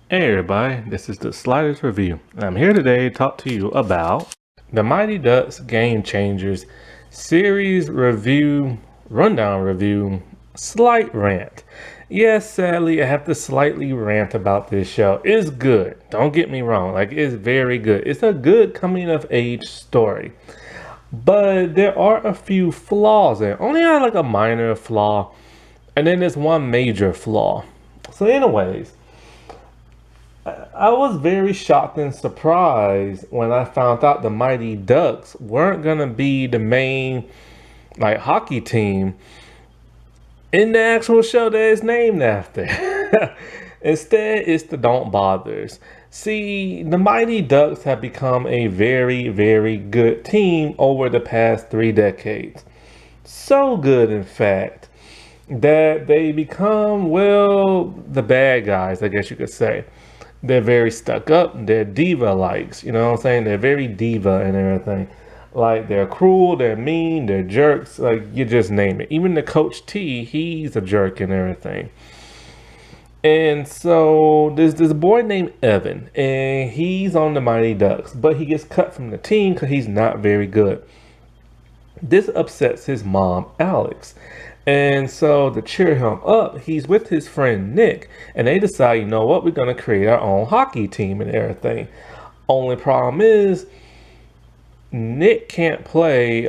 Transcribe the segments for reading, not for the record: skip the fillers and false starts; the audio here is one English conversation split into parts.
Hey everybody, this is the Sliders Review. I'm here today to talk to you about the Mighty Ducks Game Changers series review, rundown review, slight rant. Yes, sadly, I have to slightly rant about this show. It's good. Don't get me wrong. It's very good. It's a good coming of age story. But there are a few flaws in it. Only a minor flaw, and then there's one major flaw. So, anyways, I was very shocked and surprised when I found out the Mighty Ducks weren't gonna be the main hockey team in the actual show that it's named after. Instead, it's the Don't Bothers. See, the Mighty Ducks have become a very, very good team over the past 3 decades. So good, in fact, that they become, well, the bad guys, I guess you could say. They're very stuck up. They're diva likes, you know what I'm saying? They're very diva and everything. Like they're cruel, they're mean, they're jerks. Like you just name it. Even the coach T, he's a jerk and everything. And so there's this boy named Evan, and he's on the Mighty Ducks, but he gets cut from the team because he's not very good. This upsets his mom, Alex. And so to cheer him up, he's with his friend Nick, and they decide, you know what, we're going to create our own hockey team and everything. Only problem is, Nick can't play,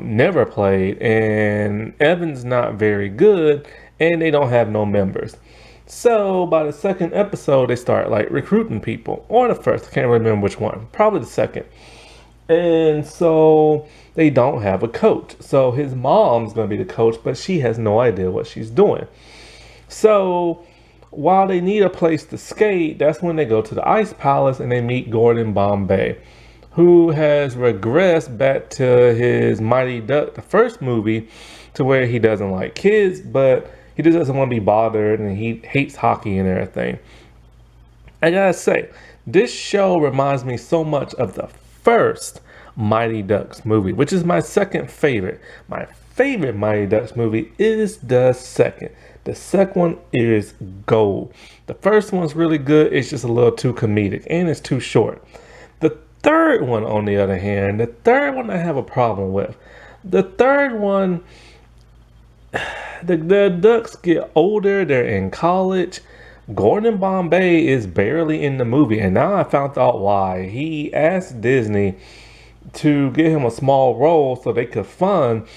never played, and Evan's not very good, and they don't have no members. So by the second episode, they start recruiting people, or the first, I can't remember which one, probably the second. And so they don't have a coach. So his mom's going to be the coach, but she has no idea what she's doing. So while they need a place to skate, that's when they go to the Ice Palace and they meet Gordon Bombay, who has regressed back to his Mighty Duck, the first movie, to where he doesn't like kids, but he just doesn't want to be bothered and he hates hockey and everything. I gotta say, this show reminds me so much of the first Mighty Ducks movie, which is my second favorite. My favorite Mighty Ducks movie is the second. The second one is gold. The first one's really good. It's just a little too comedic and it's too short. The third one, on the other hand, the third one I have a problem with. The third one, the Ducks get older. They're in college. Gordon Bombay is barely in the movie, and now I found out why. He asked Disney to give him a small role so they could fund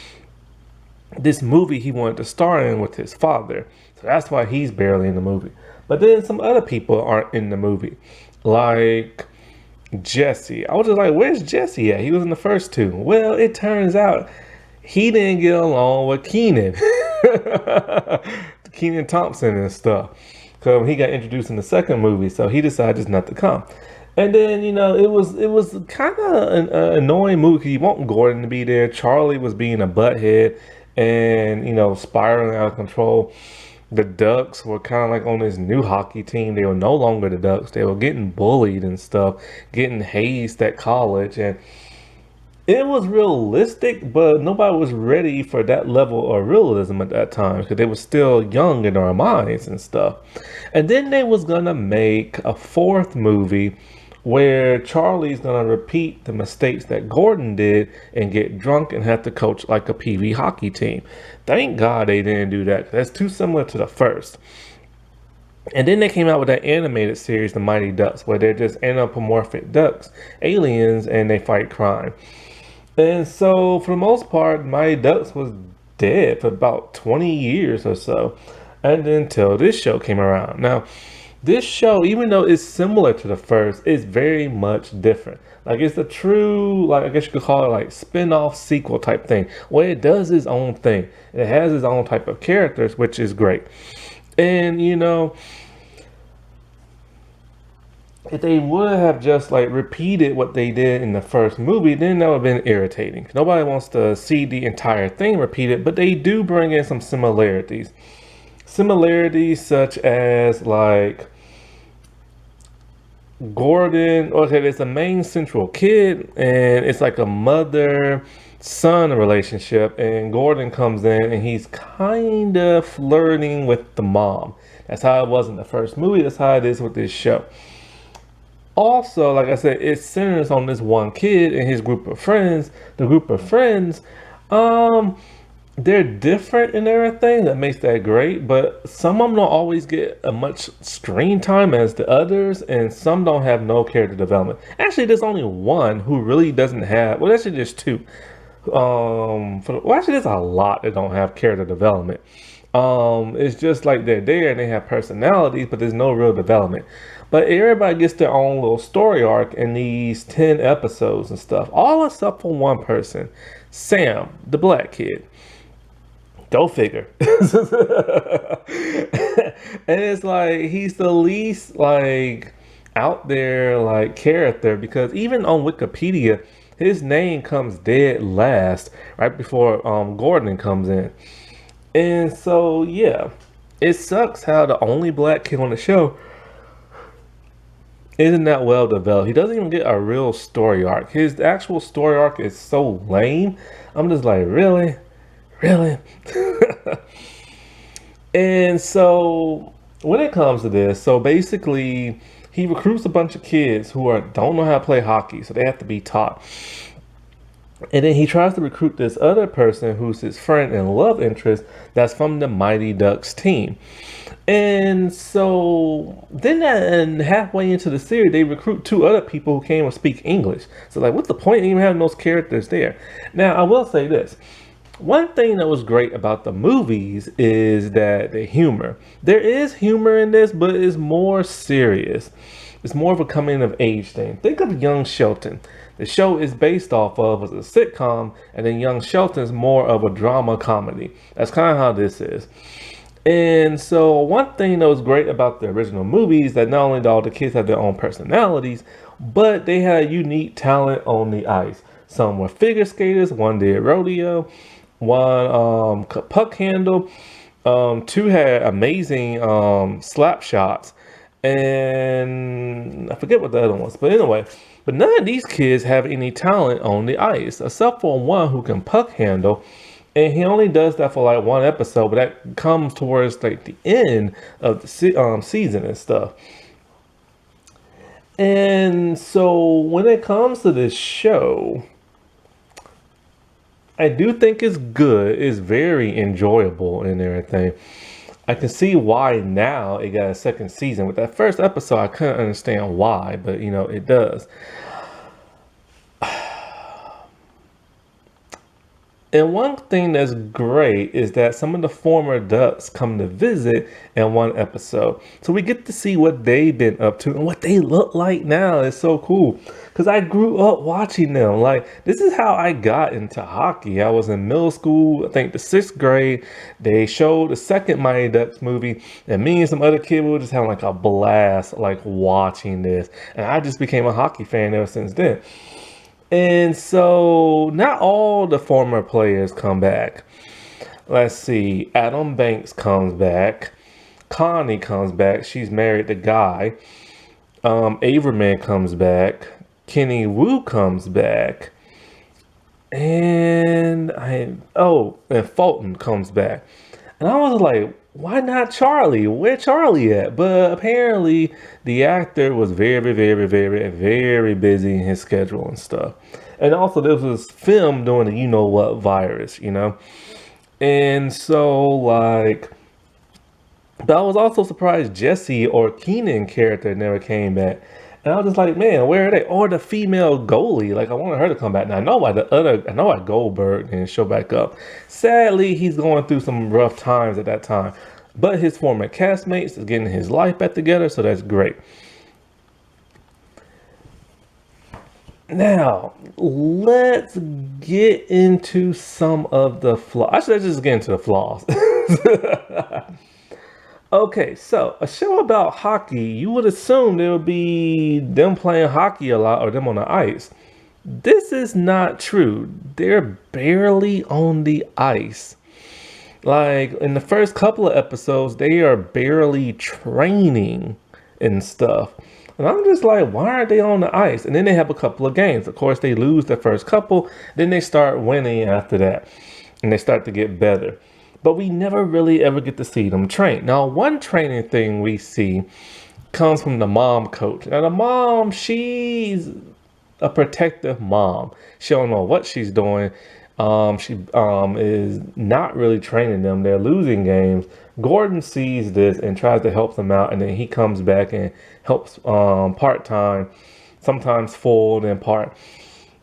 this movie he wanted to star in with his father. So that's why he's barely in the movie. But then some other people aren't in the movie, like Jesse. I was just like, where's Jesse at? He was in the first two. Well, it turns out he didn't get along with Keenan. Keenan Thompson and stuff. So he got introduced in the second movie, so he decided just not to come. And then it was kind of an annoying movie because you want Gordon to be there. Charlie was being a butthead and spiraling out of control. The Ducks were kind of on this new hockey team. They were no longer the Ducks. They were getting bullied and stuff, getting hazed at college, and it was realistic, but nobody was ready for that level of realism at that time because they were still young in our minds and stuff. And then they was gonna make a fourth movie where Charlie's gonna repeat the mistakes that Gordon did and get drunk and have to coach like a PV hockey team. Thank God they didn't do that. That's too similar to the first. And then they came out with that animated series, The Mighty Ducks, where they're just anthropomorphic ducks, aliens, and they fight crime. And so, for the most part, Mighty Ducks was dead for about 20 years or so. And until this show came around. Now, this show, even though it's similar to the first, is very much different. It's a true, I guess you could call it spin-off sequel type thing, where it does its own thing. It has its own type of characters, which is great. And, if they would have just repeated what they did in the first movie, then that would have been irritating. Nobody wants to see the entire thing repeated, but they do bring in some similarities. Similarities such as Gordon, okay, there's a main central kid, and it's a mother son relationship, and Gordon comes in and he's kind of flirting with the mom. That's how it was in the first movie. That's how it is with this show. Also, like I said, it centers on this one kid and his group of friends. The group of friends, um, they're different in everything. That makes that great, but some of them don't always get as much screen time as the others, and some don't have no character development. Actually, there's only one who really doesn't have. Well, actually, there's two. Actually, there's a lot that don't have character development. It's just like they're there and they have personalities, but there's no real development. But everybody gets their own little story arc in these 10 episodes and stuff, all except for one person, Sam, the black kid. Go figure. And it's like he's the least like out there like character, because even on Wikipedia his name comes dead last, right before Gordon comes in. And so yeah, it sucks how the only black kid on the show isn't that well developed. He doesn't even get a real story arc. His actual story arc is so lame. I'm just like, really? Really? And so when it comes to this, so basically he recruits a bunch of kids who don't know how to play hockey, so they have to be taught. And then he tries to recruit this other person who's his friend and love interest that's from the Mighty Ducks team. And so then and halfway into the series, they recruit two other people who can't even speak English. So like, what's the point of even having those characters there? Now, I will say this. One thing that was great about the movies is that the humor. There is humor in this, but it's more serious. It's more of a coming of age thing. Think of Young Shelton. The show is based off of as a sitcom, and then Young Shelton's more of a drama comedy. That's kind of how this is. And so one thing that was great about the original movies, that not only did all the kids have their own personalities, but they had a unique talent on the ice. Some were figure skaters, one did rodeo, one could puck handle, two had amazing slap shots, and I forget what the other ones. But anyway, but none of these kids have any talent on the ice, except for one who can puck handle. And he only does that for like one episode, but that comes towards like the end of the season and stuff. And so when it comes to this show, I do think it's good. It's very enjoyable and everything. I can see why now it got a second season. With that first episode, I couldn't understand why, but you know, it does. And one thing that's great is that some of the former Ducks come to visit in one episode. So we get to see what they've been up to and what they look like now. It's so cool. Because I grew up watching them. Like, this is how I got into hockey. I was in middle school, I think the 6th grade. They showed the second Mighty Ducks movie. And me and some other kid, we were just having like a blast, like watching this. And I just became a hockey fan ever since then. And so not all the former players come back. Let's see. Adam Banks comes back. Connie comes back. She's married to Guy. Averman comes back. Kenny Wu comes back. And Fulton comes back. And I was like, why not Charlie? Where Charlie at? But apparently the actor was very, very, very, very busy in his schedule and stuff. And also this was filmed during the you-know-what virus, you know? And so like, but I was also surprised Jesse or Keenan character never came back. And I was just like, man, where are they? Or the female goalie. Like, I wanted her to come back. Now, I know why Goldberg didn't show back up. Sadly, he's going through some rough times at that time. But his former castmates is getting his life back together, so that's great. Now, let's get into some of the flaws. Actually, let's just get into the flaws. Okay, so a show about hockey, you would assume there would be them playing hockey a lot or them on the ice. This is not true. They're barely on the ice. Like in the first couple of episodes, they are barely training and stuff. And I'm just like, why aren't they on the ice? And then they have a couple of games. Of course, they lose the first couple, then they start winning after that, and they start to get better. But we never really ever get to see them train. Now, one training thing we see comes from the mom coach. Now, the mom, she's a protective mom. She don't know what she's doing. She is not really training them. They're losing games. Gordon sees this and tries to help them out, and then he comes back and helps part-time, sometimes full, then part.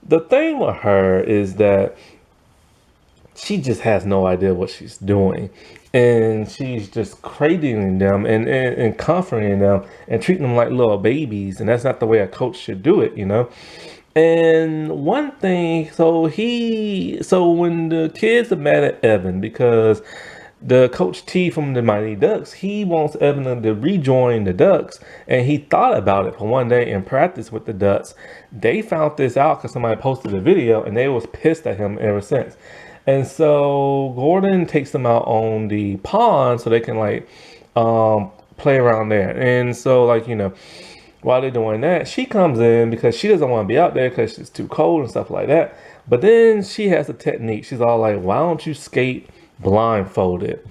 The thing with her is that she just has no idea what she's doing. And she's just cradling them and comforting them and treating them like little babies. And that's not the way a coach should do it, you know? And one thing, so when the kids are mad at Evan because the coach T from the Mighty Ducks, he wants Evan to rejoin the Ducks, and he thought about it for one day in practice with the Ducks. They found this out because somebody posted a video, and they was pissed at him ever since. And so Gordon takes them out on the pond so they can play around there. And so while they're doing that, she comes in because she doesn't want to be out there because it's too cold and stuff like that. But then she has a technique. She's all like, why don't you skate blindfolded?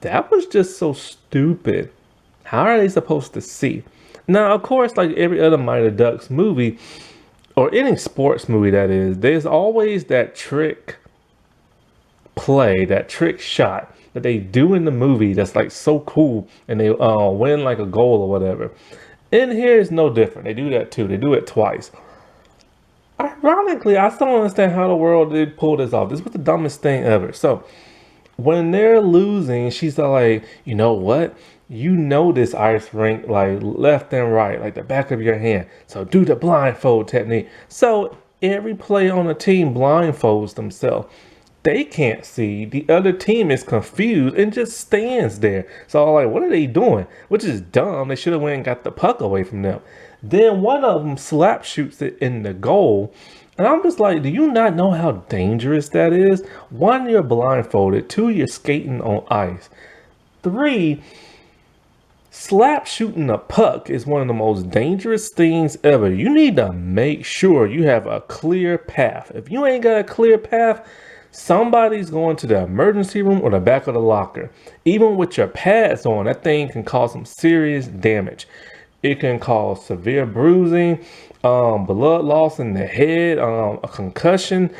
That was just so stupid. How are they supposed to see? Now, of course, like every other Mighty Ducks movie, or any sports movie that is, there's always that trick play, that trick shot that they do in the movie that's like so cool, and they win like a goal or whatever. And here is no different. They do that too. They do it twice. Ironically, I still don't understand how the world did pull this off. This was the dumbest thing ever. So when they're losing, she's like, you know what? You know this ice rink like left and right, like the back of your hand. So do the blindfold technique. So every player on the team blindfolds themselves. They can't see. The other team is confused and just stands there. So I'm like, what are they doing? Which is dumb. They should have went and got the puck away from them. Then one of them slap shoots it in the goal. And I'm just like, do you not know how dangerous that is? One, you're blindfolded. Two, you're skating on ice. Three, slap shooting a puck is one of the most dangerous things ever. You need to make sure you have a clear path. If you ain't got a clear path, somebody's going to the emergency room or the back of the locker. Even with your pads on, that thing can cause some serious damage. It can cause severe bruising, blood loss in the head, a concussion.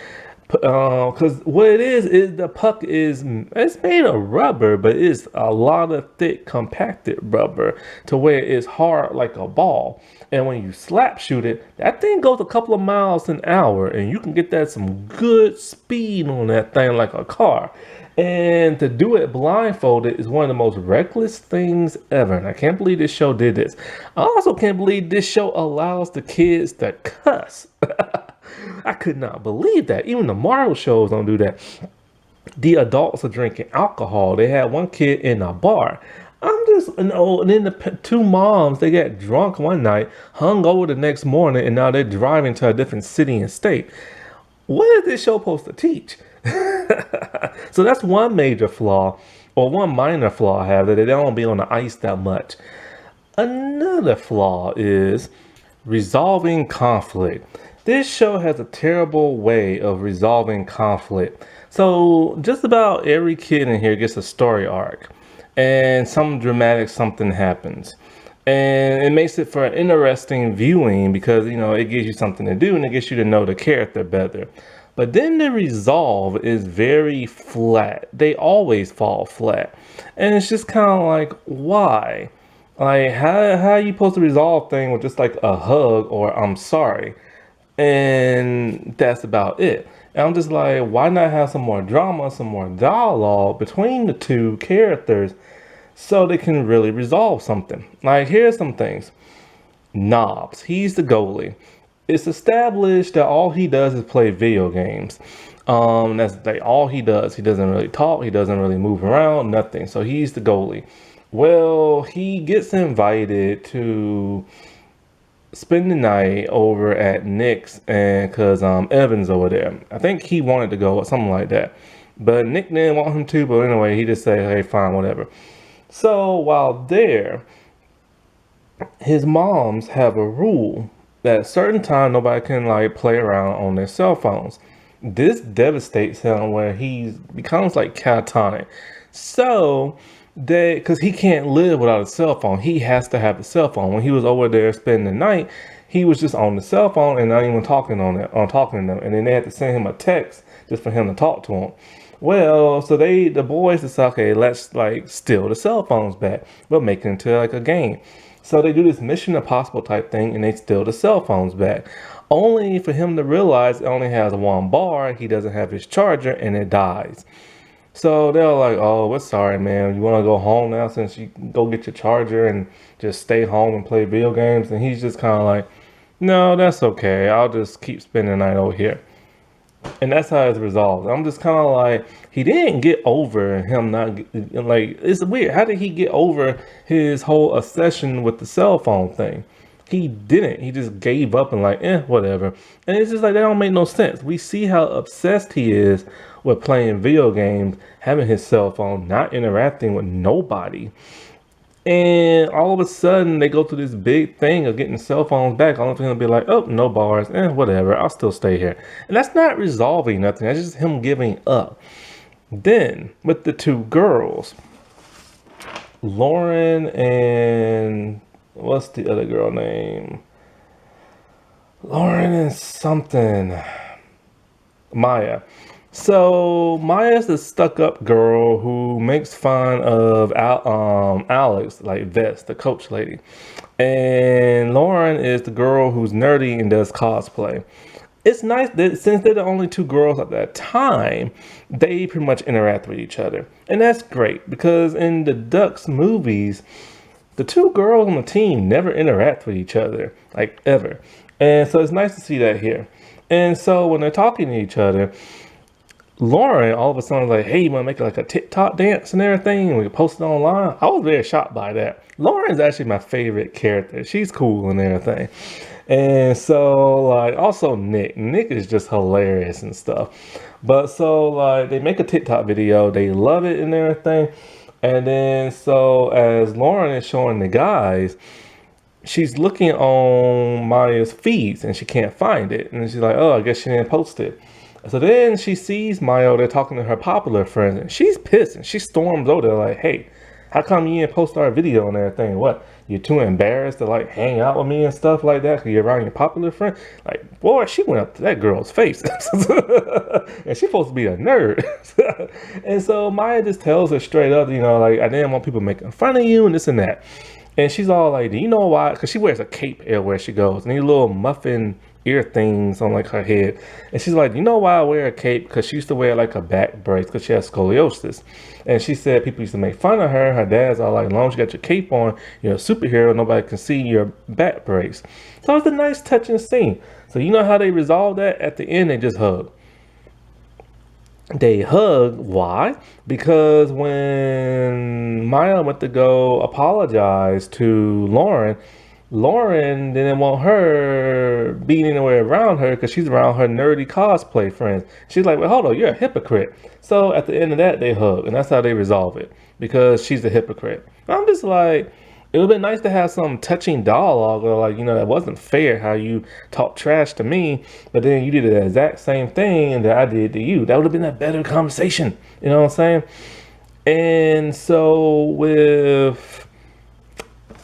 Because what it is the puck it's made of rubber, but it's a lot of thick compacted rubber to where it's hard like a ball. And when you slap shoot it, that thing goes a couple of miles an hour, and you can get that some good speed on that thing like a car. And to do it blindfolded is one of the most reckless things ever. And I can't believe this show did this. I also can't believe this show allows the kids to cuss. I could not believe that. Even the Marvel shows don't do that. The adults are drinking alcohol. They had one kid in a bar. And then the two moms, they got drunk one night, hung over the next morning, and now they're driving to a different city and state. What is this show supposed to teach? So that's one major flaw, or one minor flaw I have, that they don't be on the ice that much. Another flaw is resolving conflict. This show has a terrible way of resolving conflict. So just about every kid in here gets a story arc, and some dramatic something happens. And it makes it for an interesting viewing because, it gives you something to do and it gets you to know the character better. But then the resolve is very flat. They always fall flat. And it's just kind of like, why? Like, how are you supposed to resolve things with just like a hug or I'm sorry? And that's about it. And I'm just like, why not have some more drama, some more dialogue between the two characters so they can really resolve something? Like, here's some things. Knobs, he's the goalie. It's established that all he does is play video games. That's like all he does. He doesn't really talk. He doesn't really move around, nothing. So he's the goalie. Well, he gets invited to spend the night over at Nick's, and because Evan's over there. I think he wanted to go or something like that, but Nick didn't want him to. But anyway, he just said, hey, fine, whatever. So while there, his moms have a rule that at a certain time nobody can like play around on their cell phones. This devastates him where he becomes like catatonic. So they, because he can't live without a cell phone, he has to have a cell phone. When he was over there spending the night, he was just on the cell phone and not even talking on it, on talking to them. And then they had to send him a text just for him to talk to him. Well, so the boys decide, okay, let's like steal the cell phones back, but make it into like a game. So they do this Mission Impossible type thing and they steal the cell phones back. Only for him to realize it only has one bar, he doesn't have his charger, and it dies. So they're like, oh, we're sorry, man. You want to go home now since you go get your charger and just stay home and play video games? And he's just kind of like, no, that's okay. I'll just keep spending the night over here. And that's how it's resolved. I'm just kind of like, he didn't get over him not like, it's weird. How did he get over his whole obsession with the cell phone thing? He didn't. He just gave up and like, whatever. And it's just like, that don't make no sense. We see how obsessed he is with playing video games, having his cell phone, not interacting with nobody. And all of a sudden, they go through this big thing of getting cell phones back. All of them be like, oh, no bars, whatever, I'll still stay here. And that's not resolving nothing. That's just him giving up. Then, with the two girls, Lauren and what's the other girl name? Lauren and something. Maya. So Maya's the stuck-up girl who makes fun of Alex, like Vess, the coach lady. And Lauren is the girl who's nerdy and does cosplay. It's nice that since they're the only two girls at that time, they pretty much interact with each other. And that's great because in the Ducks movies, the two girls on the team never interact with each other, like ever. And so it's nice to see that here. And so when they're talking to each other, Lauren all of a sudden was like, hey, you want to make like a TikTok dance and everything? And we can post it online. I was very shocked by that. Lauren's actually my favorite character. She's cool and everything. And so like also Nick is just hilarious and stuff. But so like they make a TikTok video. They love it and everything. And then so as Lauren is showing the guys, she's looking on Maya's feeds and she can't find it. And she's like, oh, I guess she didn't post it. So then she sees Maya, they're talking to her popular friends, and she's pissed, and she storms over there like, hey, how come you didn't post our video and everything? What, you're too embarrassed to like hang out with me and stuff like that because you're around your popular friend? Like, boy, she went up to that girl's face. And she's supposed to be a nerd. And so Maya just tells her straight up, you know, like, I didn't want people making fun of you and this and that. And she's all like, do you know why? Because she wears a cape everywhere she goes. And these little muffin ear things on like her head. And she's like, you know why I wear a cape? Because she used to wear like a back brace because she has scoliosis. And she said people used to make fun of her. Her dad's all like, as long as you got your cape on, you're a superhero. Nobody can see your back brace. So it's a nice touching scene. So you know how they resolve that? At the end, they just hug. They hug. Why? Because when Maya went to go apologize to Lauren didn't want her being anywhere around her because she's around her nerdy cosplay friends. She's like, well, hold on, you're a hypocrite. So at the end of that, they hug, and that's how they resolve it because she's a hypocrite. I'm just like, it would have been nice to have some touching dialogue or like, you know, that wasn't fair how you talk trash to me, but then you did the exact same thing that I did to you. That would have been a better conversation. You know what I'm saying? And so with,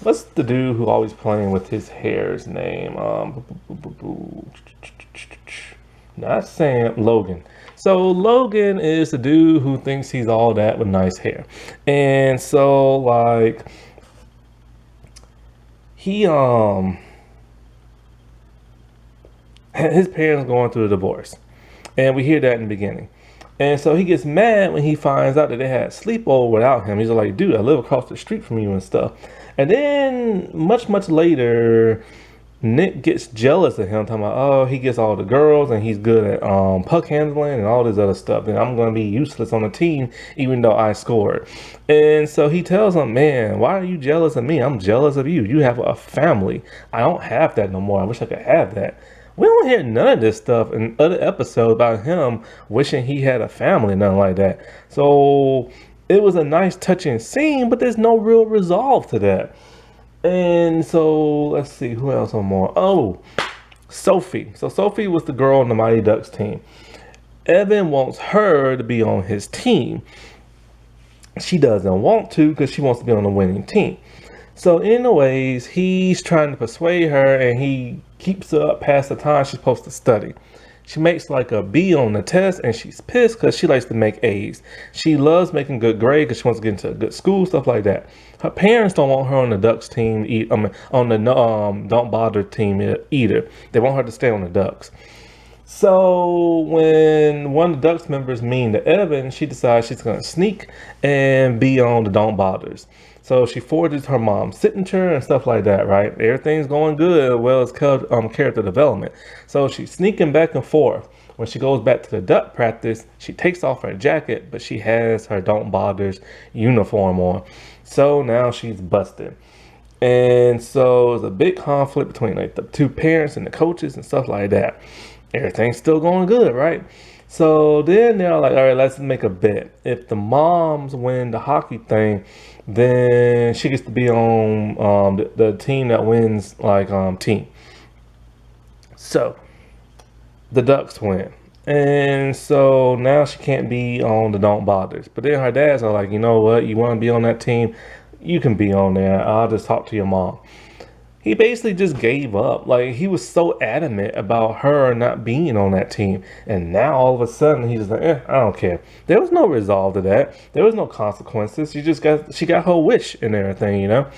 what's the dude who always playing with his hair's name? Not Sam, Logan. So Logan is the dude who thinks he's all that with nice hair. And so like, he his parents going through a divorce, and we hear that in the beginning. And so he gets mad when he finds out that they had sleepover without him. He's like, dude, I live across the street from you and stuff. And then much later, Nick gets jealous of him, talking about, oh, he gets all the girls and he's good at puck handling and all this other stuff. Then I'm going to be useless on the team, even though I scored. And so he tells him, man, why are you jealous of me? I'm jealous of you. You have a family. I don't have that no more. I wish I could have that. We don't hear none of this stuff in other episodes about him wishing he had a family, nothing like that. So it was a nice touching scene, but there's no real resolve to that. And so let's see who else on more. Oh, Sophie. So Sophie was the girl on the Mighty Ducks team. Evan wants her to be on his team. She doesn't want to because she wants to be on the winning team. So anyways, he's trying to persuade her and he keeps her up past the time she's supposed to study. She makes like a B on the test and she's pissed because she likes to make A's. She loves making good grades because she wants to get into a good school, stuff like that. Her parents don't want her on the Ducks team, on the Don't Bother team either. They want her to stay on the Ducks. So when one of the Ducks members mean to Evan, she decides she's going to sneak and be on the Don't Bothers. So she forges her mom's signature and stuff like that, right? Everything's going good, as well as character development. So she's sneaking back and forth. When she goes back to the duck practice, she takes off her jacket, but she has her Don't Bothers uniform on. So now she's busted. And so there's a big conflict between like the two parents and the coaches and stuff like that. Everything's still going good, right? So then they're like, all right, let's make a bet. If the moms win the hockey thing, then she gets to be on the team that wins team. So the Ducks win. And so now she can't be on the Don't Bothers. But then her dads are like, you know what? You want to be on that team? You can be on there. I'll just talk to your mom. He basically just gave up. Like, he was so adamant about her not being on that team. And now all of a sudden he's like, I don't care. There was no resolve to that. There was no consequences. She got her wish and everything, you know?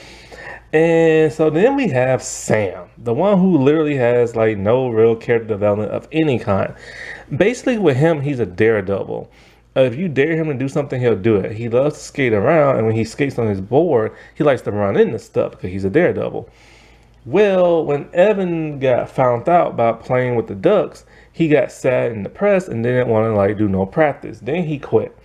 And so then we have Sam, the one who literally has like no real character development of any kind. Basically with him, he's a daredevil. If you dare him to do something, he'll do it. He loves to skate around, and when he skates on his board, he likes to run into stuff because he's a daredevil. Well, when Evan got found out about playing with the Ducks, he got sad and depressed and didn't want to like do no practice. Then he quit.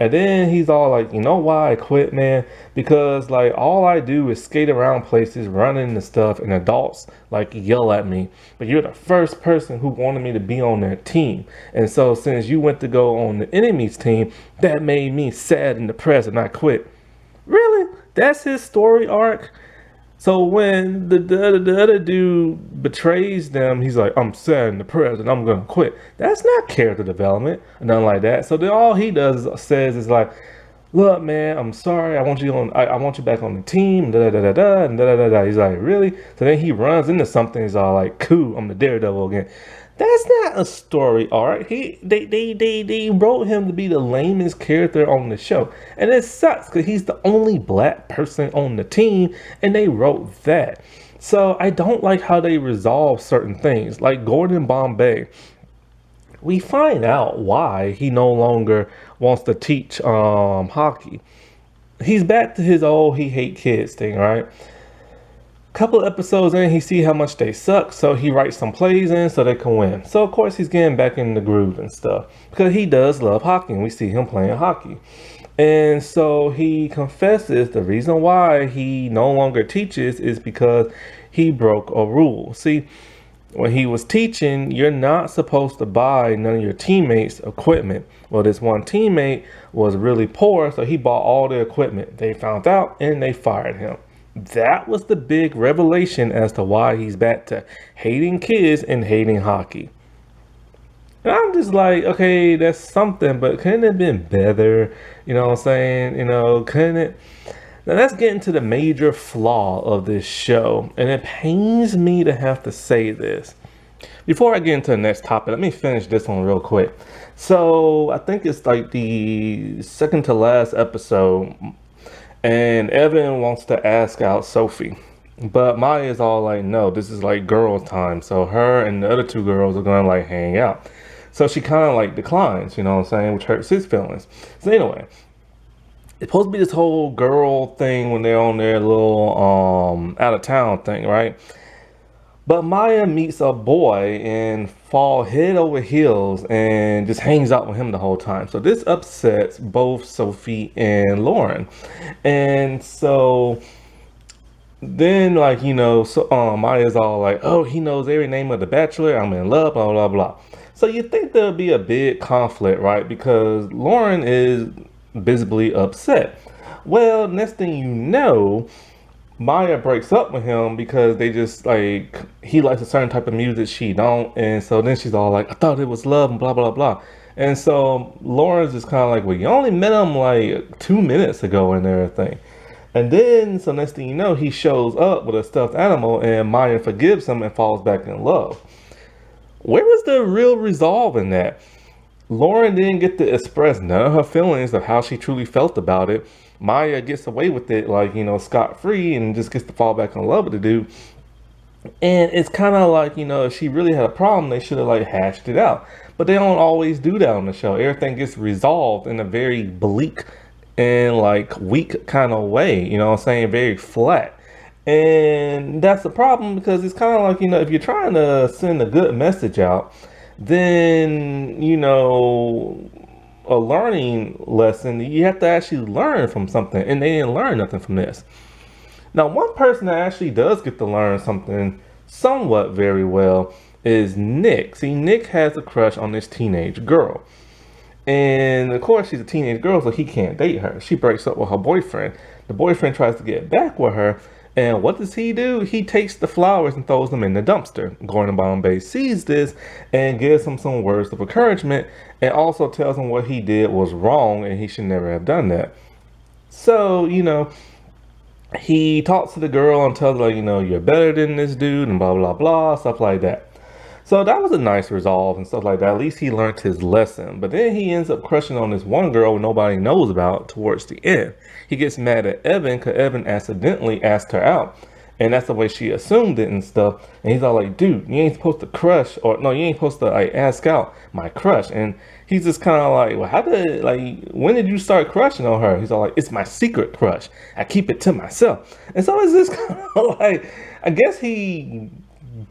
And then he's all like, you know why I quit, man? Because like all I do is skate around places, run into stuff, and adults like yell at me. But you're the first person who wanted me to be on their team. And so since you went to go on the enemy's team, that made me sad and depressed and I quit. Really? That's his story arc? So when the other dude betrays them, he's like, I'm sad and depressed and I'm going to quit. That's not character development or nothing like that. So then all he says is like, look, man, I'm sorry. I want you back on the team. Da, da, da, da, da, da, da, da. He's like, really? So then he runs into something. He's all like, cool, I'm the daredevil again. That's not a story arc. They wrote him to be the lamest character on the show. And it sucks because he's the only black person on the team and they wrote that. So I don't like how they resolve certain things. Like Gordon Bombay. We find out why he no longer wants to teach hockey. He's back to his old he hate kids thing, right? Couple episodes in, he see how much they suck, so he writes some plays in so they can win. So of course he's getting back in the groove and stuff because he does love hockey and we see him playing hockey. And so he confesses the reason why he no longer teaches is because he broke a rule. See, when he was teaching, you're not supposed to buy none of your teammates' equipment. Well, this one teammate was really poor, so he bought all the equipment. They found out and they fired him. That was the big revelation as to why he's back to hating kids and hating hockey. And I'm just like, okay, that's something, but couldn't it have been better? You know what I'm saying? You know, couldn't it? Now let's get into the major flaw of this show. And it pains me to have to say this. Before I get into the next topic, let me finish this one real quick. So I think it's like the second to last episode. And Evan wants to ask out Sophie. But Maya is all like, no, this is like girl time. So her and the other two girls are going to like hang out. So she kind of like declines, you know what I'm saying, which hurts his feelings. So anyway, it's supposed to be this whole girl thing when they're on their little out of town thing, right? But Maya meets a boy and fall head over heels and just hangs out with him the whole time. So this upsets both Sophie and Lauren. And so then like, you know, so Maya's all like, oh, he knows every name of the Bachelor. I'm in love, blah, blah, blah. So you think there'll be a big conflict, right? Because Lauren is visibly upset. Well, next thing you know, Maya breaks up with him because they just like he likes a certain type of music, she don't, and so then she's all like, "I thought it was love," and blah blah blah. And so Lawrence is kind of like, "Well, you only met him like 2 minutes ago and everything." And then, so next thing you know, he shows up with a stuffed animal, and Maya forgives him and falls back in love. Where was the real resolve in that? Lauren didn't get to express none of her feelings of how she truly felt about it. Maya gets away with it, like, scot free, and just gets to fall back in love with the dude. And it's kind of like, if she really had a problem, they should have like hashed it out. But they don't always do that on the show. Everything gets resolved in a very bleak and like weak kind of way, what I'm saying? Very flat. And that's the problem because it's kind of like, if you're trying to send a good message out, then, a learning lesson, you have to actually learn from something. And they didn't learn nothing from this. Now, one person that actually does get to learn something somewhat very well is Nick. See, Nick has a crush on this teenage girl. And of course, she's a teenage girl, so he can't date her. She breaks up with her boyfriend. The boyfriend tries to get back with her. And what does he do? He takes the flowers and throws them in the dumpster. Gordon Bombay sees this and gives him some words of encouragement and also tells him what he did was wrong and he should never have done that. So, he talks to the girl and tells her, like, you're better than this dude and blah, blah, blah, stuff like that. So that was a nice resolve and stuff like that. At least he learned his lesson. But then he ends up crushing on this one girl nobody knows about towards the end. He gets mad at Evan because Evan accidentally asked her out. And that's the way she assumed it and stuff. And he's all like, dude, you ain't supposed to crush, or no, you ain't supposed to like ask out my crush. And he's just kind of like, well, when did you start crushing on her? He's all like, it's my secret crush. I keep it to myself. And so it's just kind of like, I guess he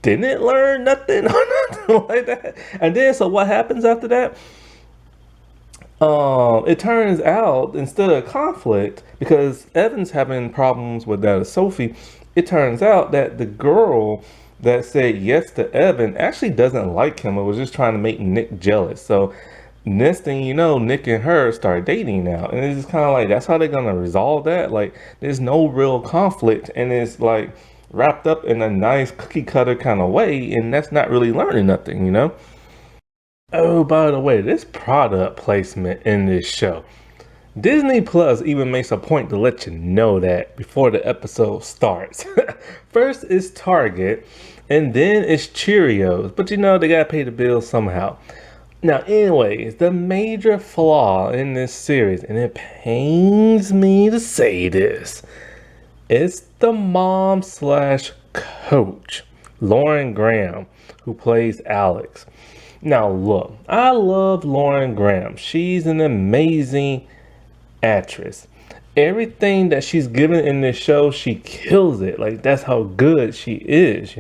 didn't learn nothing or nothing like that. And then, so what happens after that? It turns out instead of conflict, because Evan's having problems with that of Sophie, it turns out that the girl that said yes to Evan actually doesn't like him. It was just trying to make Nick jealous. So next thing you know, Nick and her start dating now. And it's just kind of like, that's how they're going to resolve that. Like, there's no real conflict. And it's like wrapped up in a nice cookie cutter kind of way. And that's not really learning nothing, Oh, by the way, this product placement in this show. Disney Plus even makes a point to let you know that before the episode starts. First is Target, and then it's Cheerios. But they gotta pay the bills somehow. Now, anyways, the major flaw in this series, and it pains me to say this, it's the mom slash coach, Lauren Graham, who plays Alex. Now, look, I love Lauren Graham. She's an amazing actress. Everything that she's given in this show, she kills it. Like, that's how good she is,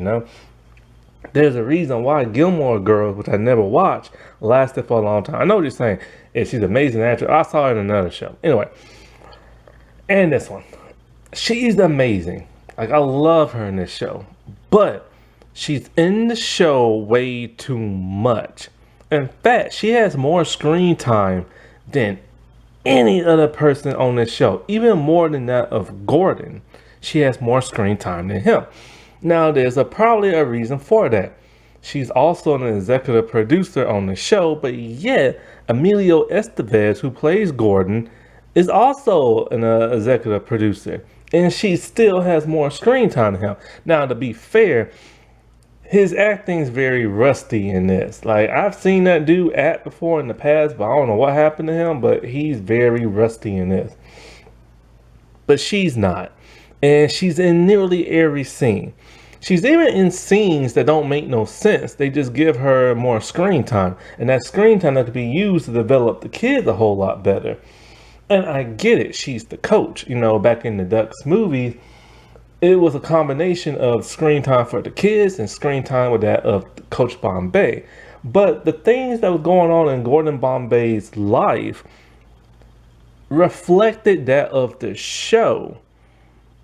There's a reason why Gilmore Girls, which I never watched, lasted for a long time. I know what you're saying. She's an amazing actress. I saw her in another show. Anyway, and this one. She's amazing. Like, I love her in this show. But she's in the show way too much. In fact, she has more screen time than any other person on this show. Even more than that of Gordon. She has more screen time than him. Now, there's probably a reason for that. She's also an executive producer on the show, but yet Emilio Estevez, who plays Gordon, is also an executive producer. And she still has more screen time than him. Now, to be fair, his acting's very rusty in this. Like, I've seen that dude act before in the past, but I don't know what happened to him, but he's very rusty in this. But she's not. And she's in nearly every scene. She's even in scenes that don't make no sense. They just give her more screen time. And that screen time that could be used to develop the kids a whole lot better. And I get it. She's the coach. Back in the Ducks movies, it was a combination of screen time for the kids and screen time with that of Coach Bombay. But the things that was going on in Gordon Bombay's life reflected that of the show.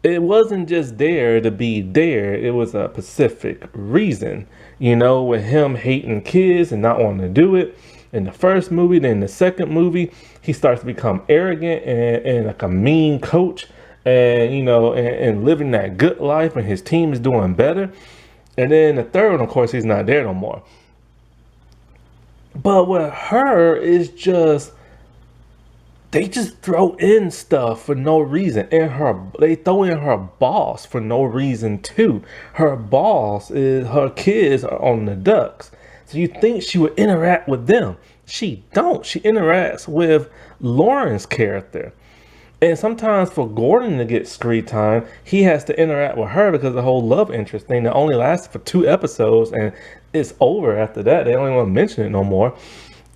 It wasn't just there to be there. It was a specific reason, with him hating kids and not wanting to do it. In the first movie, then in the second movie, he starts to become arrogant and like a mean coach. and and living that good life, and his team is doing better. And then the third one, of course, he's not there no more. But with her, it's just they just throw in stuff for no reason. And they throw in her boss for no reason too. Her boss is her kids are on the Ducks. So you think she would interact with them. She don't. She interacts with Lauren's character. And sometimes for Gordon to get screen time, he has to interact with her because the whole love interest thing that only lasted for 2 episodes and it's over after that. They don't even want to mention it no more.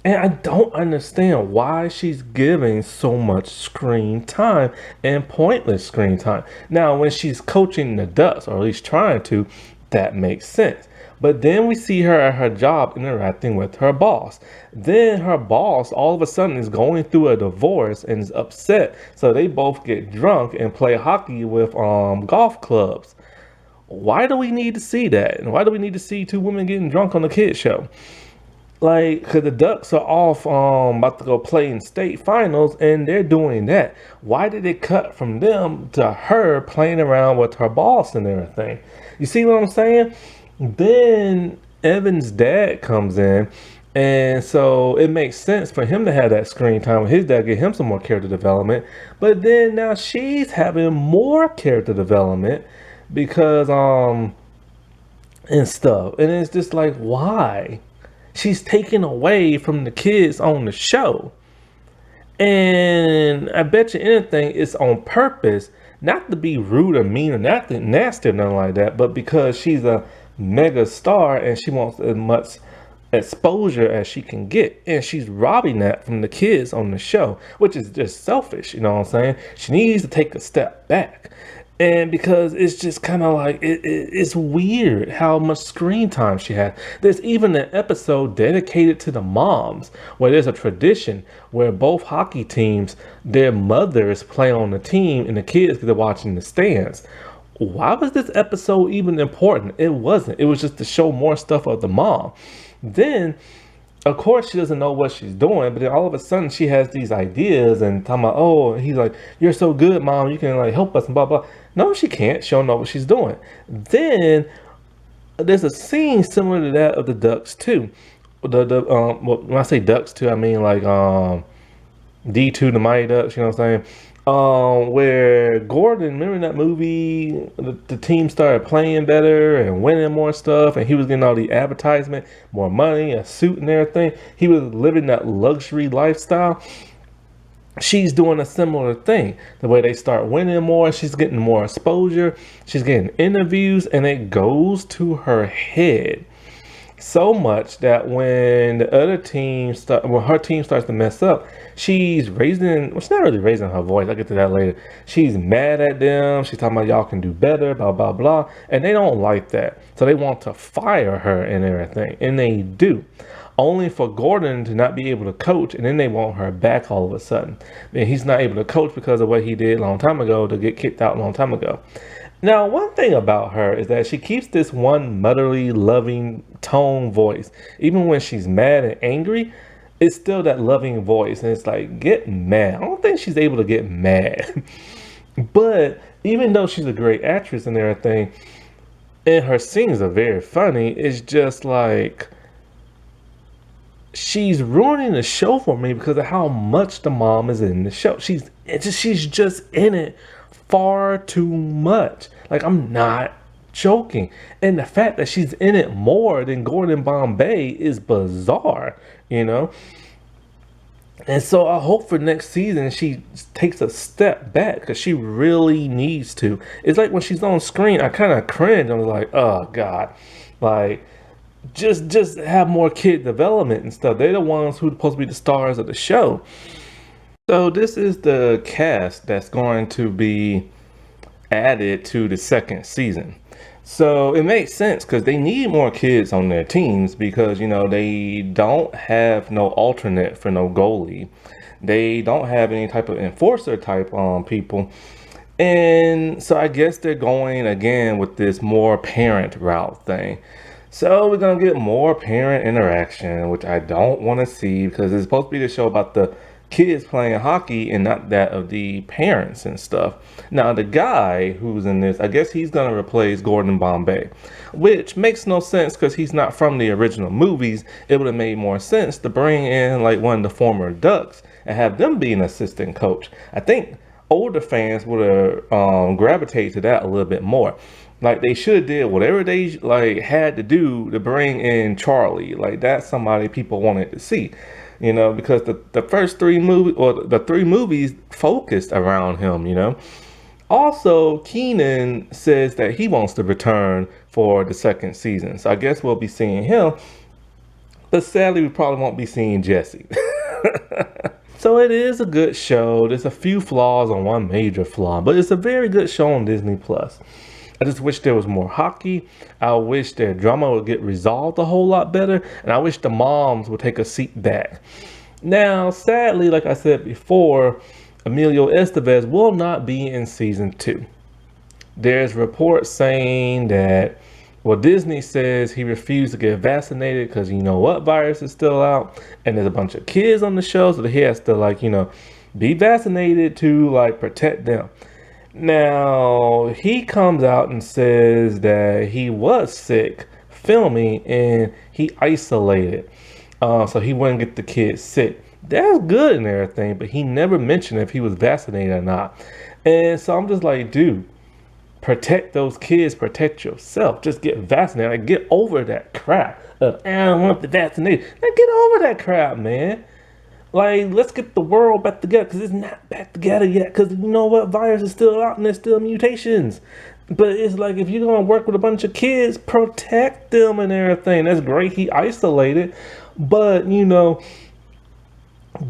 And I don't understand why she's giving so much screen time and pointless screen time. Now, when she's coaching the Ducks, or at least trying to, that makes sense. But then we see her at her job interacting with her boss. Then her boss all of a sudden is going through a divorce and is upset. So they both get drunk and play hockey with golf clubs. Why do we need to see that? And why do we need to see two women getting drunk on the kids show? Like, because the Ducks are off about to go play in state finals and they're doing that. Why did it cut from them to her playing around with her boss and everything? You see what I'm saying? Then Evan's dad comes in, and so it makes sense for him to have that screen time with his dad, get him some more character development. But then now she's having more character development because and stuff. And it's just like, why? She's taken away from the kids on the show. And I bet you anything it's on purpose, not to be rude or mean or nasty or nothing like that, but because she's a mega star and she wants as much exposure as she can get. And she's robbing that from the kids on the show, which is just selfish, you know what I'm saying? She needs to take a step back. And because it's just kind of like, it's weird how much screen time she has. There's even an episode dedicated to the moms, where there's a tradition where both hockey teams, their mothers play on the team and the kids get to watch in the stands. Why was this episode even important? It wasn't. It was just to show more stuff of the mom. Then, of course, she doesn't know what she's doing, but then all of a sudden she has these ideas and talking about, oh, he's like, you're so good, mom, you can like help us and blah, blah. No, she can't. She don't know what she's doing. Then there's a scene similar to that of the Ducks too. Well, when I say Ducks too, I mean like D2, the Mighty Ducks, you know what I'm saying? Where Gordon, remember that movie, the team started playing better and winning more stuff, and he was getting all the advertisement, more money, a suit and everything. He was living that luxury lifestyle. She's doing a similar thing. The way they start winning more, she's getting more exposure, she's getting interviews, and it goes to her head. So much that when the other team when her team starts to mess up, she's raising, well, she's not really raising her voice, I'll get to that later. She's mad at them, she's talking about y'all can do better, blah, blah, blah. And they don't like that. So they want to fire her and everything. And they do. Only for Gordon to not be able to coach, and then they want her back all of a sudden. And he's not able to coach because of what he did a long time ago to get kicked out a long time ago. Now, one thing about her is that she keeps this one motherly, loving tone voice. Even when she's mad and angry, it's still that loving voice. And it's like, get mad. I don't think she's able to get mad. But even though she's a great actress and everything, and her scenes are very funny, it's just like, she's ruining the show for me because of how much the mom is in the show. She's just in it far too much. Like, I'm not joking. And the fact that she's in it more than Gordon Bombay is bizarre, you know? And so I hope for next season she takes a step back, because she really needs to. It's like when she's on screen, I kind of cringe. I'm like, oh God, like, just have more kid development and stuff. They're the ones who are supposed to be the stars of the show. So this is the cast that's going to be added to the second season. So it makes sense because they need more kids on their teams, because, you know, they don't have no alternate for no goalie. They don't have any type of enforcer type people. And so I guess they're going again with this more parent route thing. So we're going to get more parent interaction, which I don't want to see, because it's supposed to be the show about the kids playing hockey and not that of the parents and stuff. Now, the guy who's in this, I guess he's going to replace Gordon Bombay, which makes no sense because he's not from the original movies. It would have made more sense to bring in like one of the former Ducks and have them be an assistant coach. I think older fans would have gravitated to that a little bit more. Like they should have did whatever they like had to do to bring in Charlie. Like that's somebody people wanted to see, because the first three movies or the three movies focused around him. Also, Keenan says that he wants to return for the second season, so I guess we'll be seeing him. But sadly, we probably won't be seeing Jesse. So it is a good show. There's a few flaws on one major flaw, but it's a very good show on Disney Plus. I just wish there was more hockey. I wish their drama would get resolved a whole lot better. And I wish the moms would take a seat back. Now, sadly, like I said before, Emilio Estevez will not be in season 2. There's reports saying that, Disney says he refused to get vaccinated because virus is still out. And there's a bunch of kids on the show, so he has to be vaccinated to protect them. Now, he comes out and says that he was sick filming and he isolated. So he wouldn't get the kids sick. That's good and everything, but he never mentioned if he was vaccinated or not. And so I'm just like, dude, protect those kids, protect yourself. Just get vaccinated. Get over that crap of, I don't want the vaccination. Get over that crap, man. Let's get the world back together, because it's not back together yet, because you know what, virus is still out and there's still mutations. But it's if you're going to work with a bunch of kids, protect them and everything. That's great, he isolated, but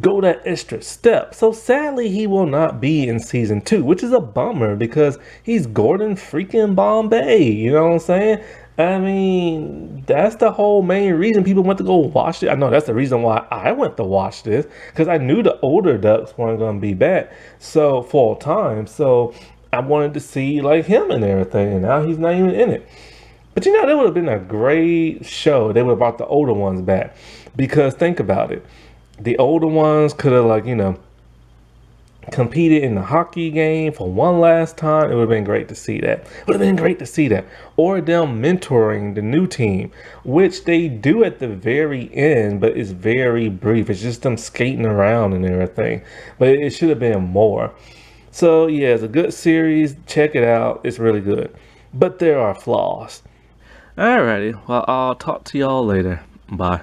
go that extra step. So sadly, he will not be in season 2, which is a bummer because he's Gordon freaking Bombay, you know what I'm saying? I mean, that's the whole main reason people went to go watch it. I know that's the reason why I went to watch this, because I knew the older Ducks weren't going to be back so full time. So I wanted to see him and everything, and now he's not even in it. But that would have been a great show. They would have brought the older ones back, because think about it. The older ones could have competed in the hockey game for one last time. It would have been great to see that. Or them mentoring the new team, which they do at the very end, but it's very brief. It's just them skating around and everything. But it should have been more. So yeah, it's a good series. Check it out. It's really good. But there are flaws. Alrighty. Well, I'll talk to y'all later. Bye.